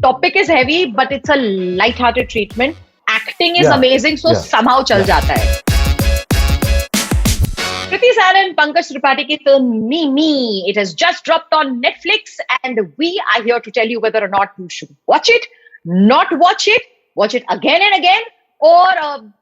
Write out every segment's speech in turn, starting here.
topic is heavy, but it's a light-hearted treatment. Acting is Yeah, amazing, so yeah, somehow chal yeah. jata hai. Kriti Sanon, Pankaj Tripathi ki film Mimi. It has just dropped on Netflix, and we are here to tell you whether or not you should watch it, not watch it again and again, or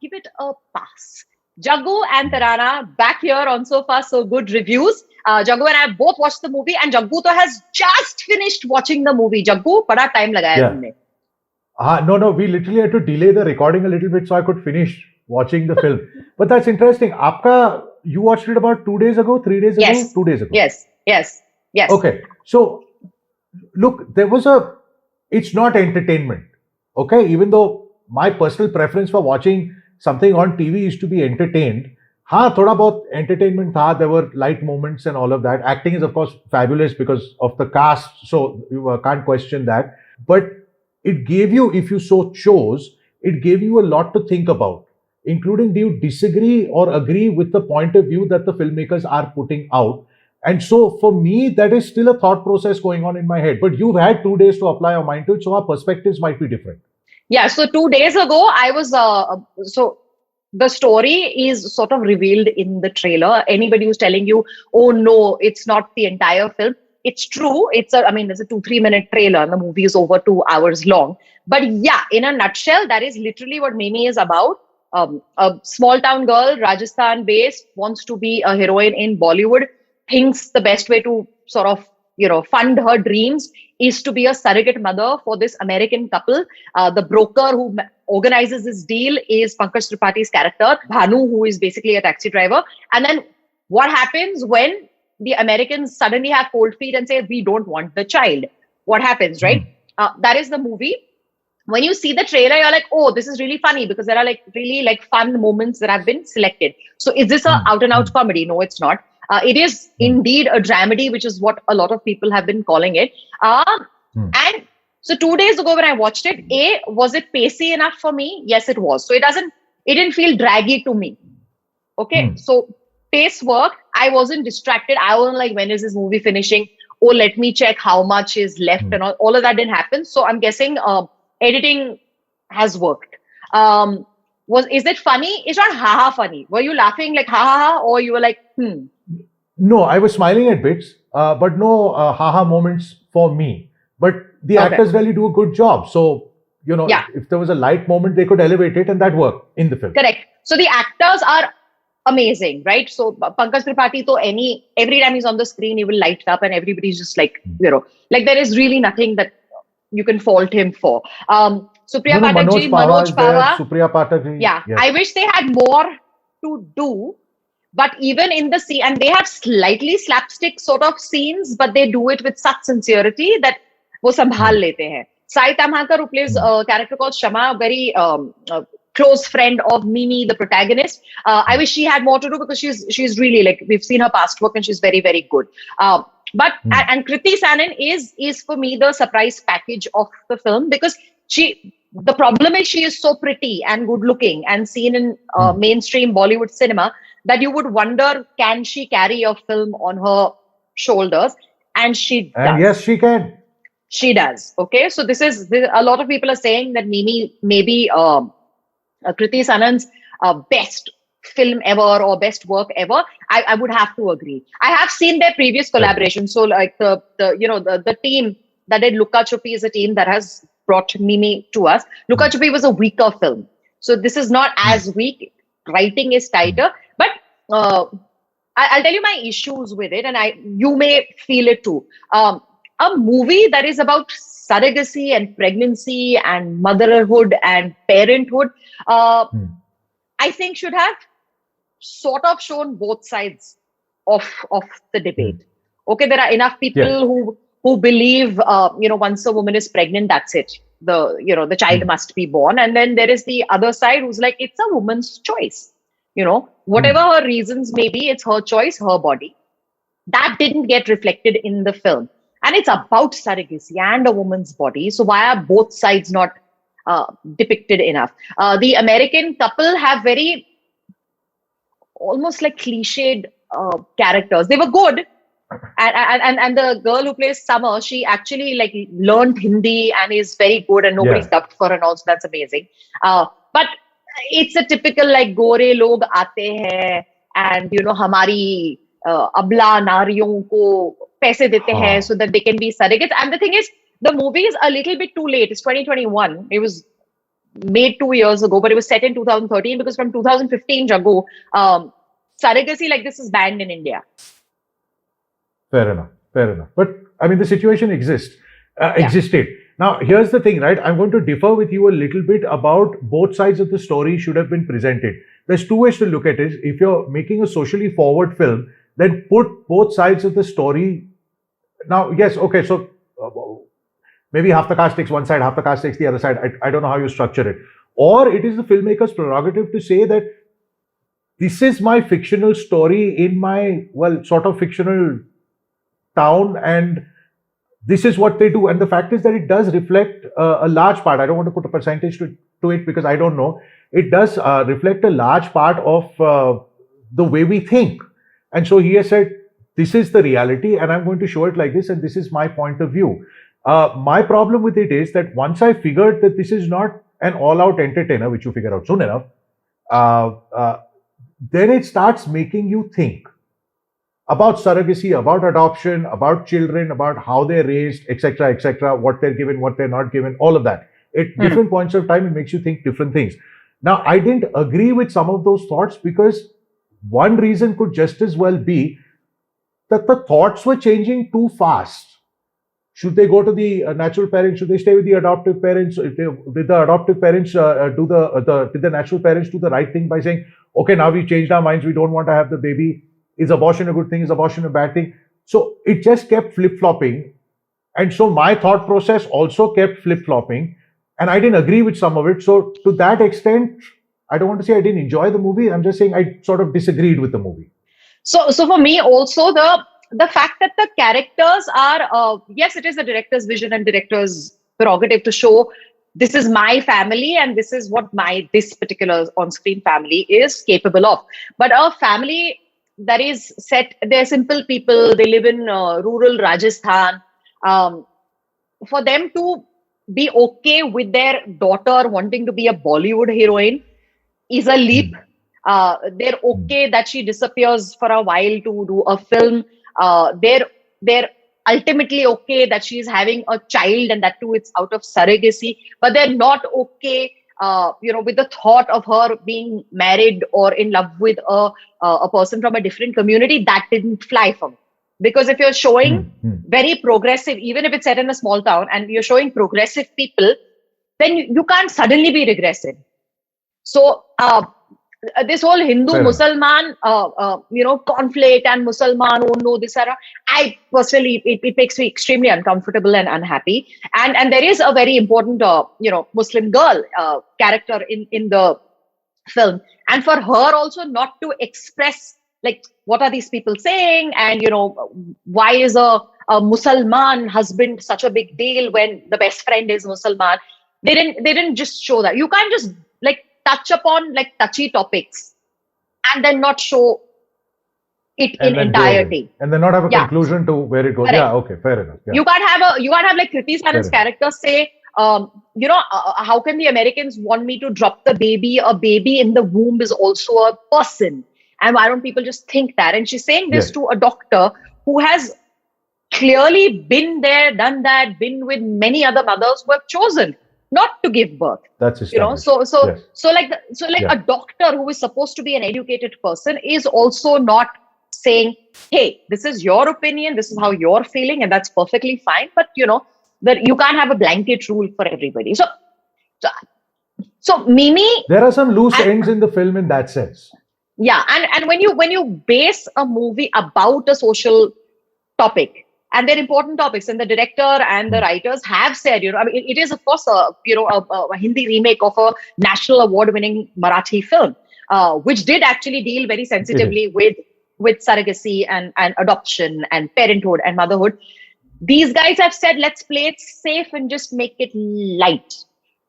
give it a pass. Jaggu and Tarana back here on So Far So Good reviews. Jaggu and I both watched the movie, and Jaggu to has just finished watching the movie. Jaggu, bada time lagaya Yeah. tumne. No, we literally had to delay the recording a little bit so I could finish watching the film. But that's interesting. You watched it about 2 days ago, 3 days ago, Yes. 2 days ago. Yes. Okay. So, look, it's not entertainment. Okay. Even though my personal preference for watching something on TV is to be entertained. Thoda bahut entertainment tha. There were light moments and all of that. Acting is, of course, fabulous because of the cast. So, you can't question that. But it gave you, if you so chose, it gave you a lot to think about, including do you disagree or agree with the point of view that the filmmakers are putting out. And so for me, that is still a thought process going on in my head. But you've had 2 days to apply your mind to it, so our perspectives might be different. Yeah, so 2 days ago, I was, so the story is sort of revealed in the trailer. Anybody who's telling you, oh no, it's not the entire film. It's true. It's a 2-3 minute trailer and the movie is over 2 hours long. But yeah, in a nutshell, that is literally what Mimi is about. A small town girl, Rajasthan based, wants to be a heroine in Bollywood, thinks the best way to sort of, fund her dreams is to be a surrogate mother for this American couple. The broker who organizes this deal is Pankaj Tripathi's character, Bhanu, who is basically a taxi driver. And then what happens when the Americans suddenly have cold feet and say, we don't want the child? What happens, right? That is the movie. When you see the trailer, you're like, oh, this is really funny because there are really fun moments that have been selected. So is this a out and out comedy? No, it's not. It is indeed a dramedy, which is what a lot of people have been calling it. And so 2 days ago when I watched it, was it pacey enough for me? Yes, it was. So it didn't feel draggy to me. Okay. So pace worked. I wasn't distracted. I wasn't like, when is this movie finishing? Oh, let me check how much is left and all of that didn't happen. So I'm guessing editing has worked. Is it funny? It's not ha-ha funny. Were you laughing like ha-ha, or you were like, No, I was smiling at bits, but no ha-ha moments for me. But the actors really do a good job. So, if there was a light moment, they could elevate it and that worked in the film. Correct. So the actors are amazing, right? So Pankaj Tripathi, every time he's on the screen, he will light up and everybody's just like, there is really nothing that you can fault him for. Supriya Pathak ji, Manoj Pawar. Supriya Pathak ji. Yeah, yes. I wish they had more to do. But even in the scene, and they have slightly slapstick sort of scenes, but they do it with such sincerity that wo sambhal lete hain. Sai Tamhankar, who plays a character called Shama, very close friend of Mimi, the protagonist. I wish she had more to do because she's really we've seen her past work and she's very, very good. And Kriti Sanon is for me the surprise package of the film because the problem is she is so pretty and good looking and seen in mainstream Bollywood cinema that you would wonder, can she carry a film on her shoulders? And she does. And yes, she can. She does. Okay. So a lot of people are saying that Mimi maybe Kriti Sanon's best film ever or best work ever. I would have to agree. I have seen their previous collaborations. So like the team that did Lukka Chuppi is a team that has brought Mimi to us. Lukka Chuppi was a weaker film. So this is not as weak. Writing is tighter. But I'll tell you my issues with it, and you may feel it too. A movie that is about surrogacy and pregnancy and motherhood and parenthood, I think should have sort of shown both sides of the debate. Okay, there are enough people who believe, once a woman is pregnant, that's it. The child must be born. And then there is the other side who's like, it's a woman's choice. Whatever her reasons may be, it's her choice, her body. That didn't get reflected in the film. And it's about surrogacy and a woman's body. So why are both sides not depicted enough? The American couple have very almost like cliched characters. They were good, And the girl who plays Summer, she actually like learned Hindi and is very good, and nobody's Yeah. dubbed for her, and also that's amazing. But it's a typical like gore log aate hain, and you know hamari abla nariyon ko paise dete hain Huh. so that they can be surrogates. And the thing is, the movie is a little bit too late. It's 2021. It was made 2 years ago, but it was set in 2013 because from 2015 Jago, surrogacy like this is banned in India. Fair enough. Fair enough. But I mean, the situation Yeah. existed. Now, here's the thing, right? I'm going to differ with you a little bit about both sides of the story should have been presented. There's two ways to look at it. If you're making a socially forward film, then put both sides of the story. Now, yes, okay, so maybe half the cast takes one side, half the cast takes the other side. I don't know how you structure it. Or it is the filmmaker's prerogative to say that this is my fictional story in my, well, sort of fictional town, and this is what they do. And the fact is that it does reflect a large part. I don't want to put a percentage to it because I don't know. It does reflect a large part of the way we think. And so he has said, this is the reality, and I'm going to show it like this, and this is my point of view. My problem with it is that once I figured that this is not an all-out entertainer, which you figure out soon enough, then it starts making you think about surrogacy, about adoption, about children, about how they're raised, etc., what they're given, what they're not given, all of that. At different points of time, it makes you think different things. Now, I didn't agree with some of those thoughts because one reason could just as well be that the thoughts were changing too fast. Should they go to the natural parents? Should they stay with the adoptive parents? Did the adoptive parents did the natural parents do the right thing by saying, okay, now we've changed our minds, we don't want to have the baby? Is abortion a good thing? Is abortion a bad thing? So it just kept flip-flopping. And so my thought process also kept flip-flopping. And I didn't agree with some of it. So to that extent, I don't want to say I didn't enjoy the movie. I'm just saying I sort of disagreed with the movie. So for me also the fact that the characters are yes, it is the director's vision and director's prerogative to show this is my family and this is what this particular on-screen family is capable of. But a family that is set, they're simple people, they live in rural Rajasthan. For them to be okay with their daughter wanting to be a Bollywood heroine is a leap. They're okay that she disappears for a while to do a film. They're ultimately okay that she's having a child and that too it's out of surrogacy, but they're not okay with the thought of her being married or in love with a person from a different community. That didn't fly for me. Because if you're showing very progressive, even if it's set in a small town and you're showing progressive people, then you can't suddenly be regressive. So this whole Hindu-Musalman, conflict and Musalman, oh no, this, I personally, it makes me extremely uncomfortable and unhappy. And there is a very important, Muslim girl character in the film. And for her also not to express, like, what are these people saying? And, why is a Musalman husband such a big deal when the best friend is Musalman? They didn't just show that. You can't just, like, touch upon like touchy topics and then not show it in entirety and then not have a conclusion to where it goes. Correct. Yeah, okay, fair enough. Yeah. You can't have like Kriti Sanan's character say, how can the Americans want me to drop the baby? A baby in the womb is also a person, and why don't people just think that? And she's saying this to a doctor who has clearly been there, done that, been with many other mothers who have chosen not to give birth. That's established. So a doctor who is supposed to be an educated person is also not saying, hey, this is your opinion, this is how you're feeling, and that's perfectly fine. But that you can't have a blanket rule for everybody. So Mimi, there are some loose ends in the film in that sense. Yeah, and when you base a movie about a social topic, and they're important topics, and the director and the writers have said, it is of course a Hindi remake of a national award-winning Marathi film, which did actually deal very sensitively with surrogacy and adoption and parenthood and motherhood. These guys have said, let's play it safe and just make it light.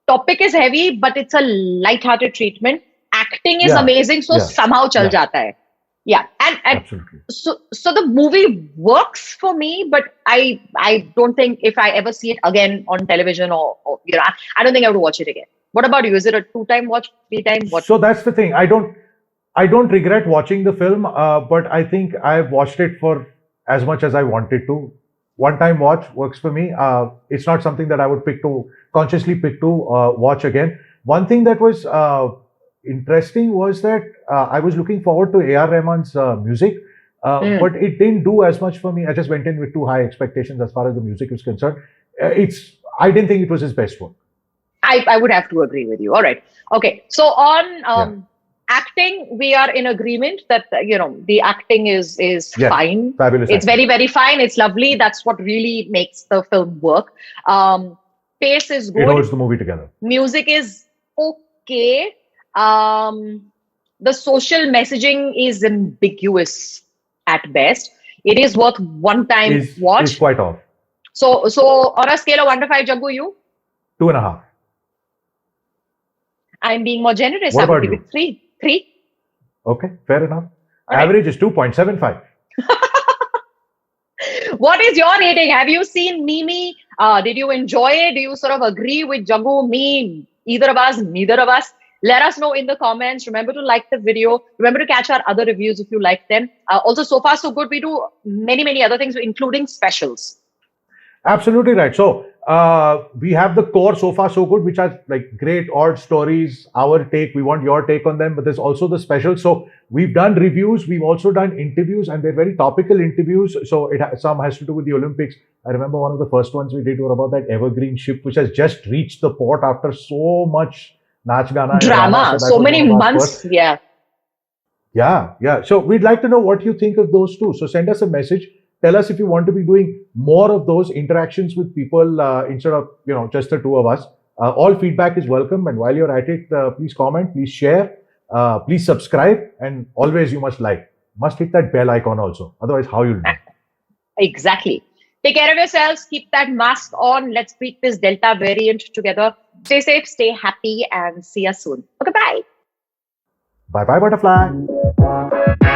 Topic is heavy, but it's a light-hearted treatment. Acting is amazing, so somehow chal jata hai. Yeah, and Absolutely. so the movie works for me, but I don't think if I ever see it again on television or I don't think I would watch it again. What about you? Is it a two-time watch, three-time? What? So that's the thing. I don't regret watching the film, but I think I've watched it for as much as I wanted to. One time watch works for me. It's not something that I would consciously pick to watch again. One thing that was interesting was that I was looking forward to A.R. Rahman's music, Mm. but it didn't do as much for me. I just went in with too high expectations as far as the music is concerned. I didn't think it was his best work. I would have to agree with you. All right. Okay. So on Yeah. acting, we are in agreement that the acting is Yes. fine. Fabulous. It's acting. very, very fine. It's lovely. That's what really makes the film work. Pace is It good. holds the movie together. Music is okay. The social messaging is ambiguous at best. It is worth one time Is watch. quite off. So on a scale of 1 to 5, Jaggu, you? 2.5. I'm being more generous. What I would about give you? it 3. 3. Okay, fair enough. All right. Average is 2.75. What is your rating? Have you seen Mimi? Did you enjoy it? Do you sort of agree with Jaggu, me, either of us, neither of us? Let us know in the comments. Remember to like the video. Remember to catch our other reviews if you like them. Also, so far so good. We do many, many other things, including specials. Absolutely right. So we have the core So Far So Good, which are like great odd stories, our take. We want your take on them, but there's also the special. So we've done reviews, we've also done interviews, and they're very topical interviews. So some has to do with the Olympics. I remember one of the first ones we did were about that Evergreen ship, which has just reached the port after so much Nach Gana and Drama. So So many months. Yeah. Yeah. So we'd like to know what you think of those two. So send us a message. Tell us if you want to be doing more of those interactions with people instead of just the two of us. All feedback is welcome, and while you're at it, please comment, please share, please subscribe, and always you must hit that bell icon also. Otherwise, how you'll know? Exactly. Take care of yourselves. Keep that mask on. Let's beat this Delta variant together. Stay safe, stay happy, and see us soon. Okay, bye. Bye bye, butterfly.